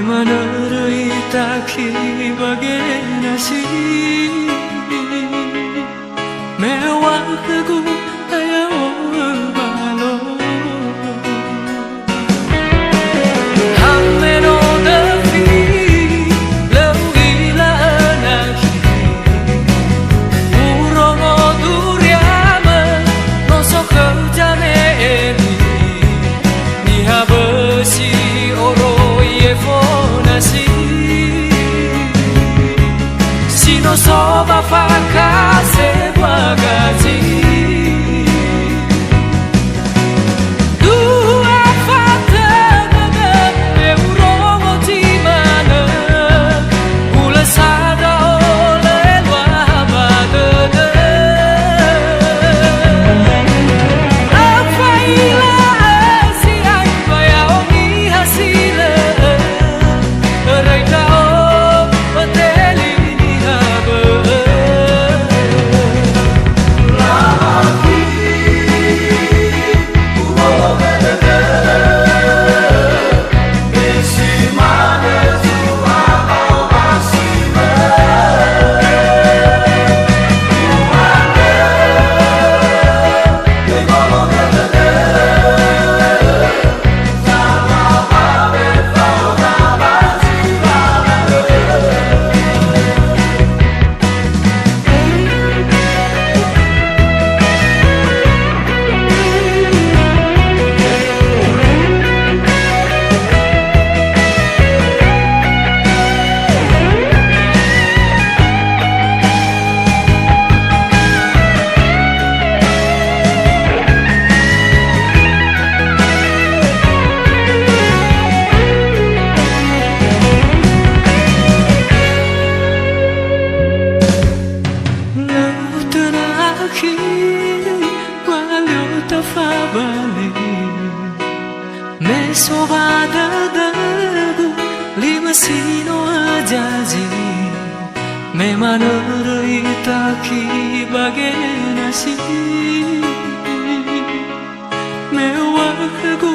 Memenuhi taki bagai nasi mewah aku ayo balo hameno devi lewila anaki urongo duriama nosok kerjane eri niha besi oro yefonasi sino soba fakase wagazi dua fata nada eurongo di mana ula sada oleh wabadana apa ilah si apa ya omi hasila me soba dadaku lima sino ajaji me manurui taki bagai nasi mewah aku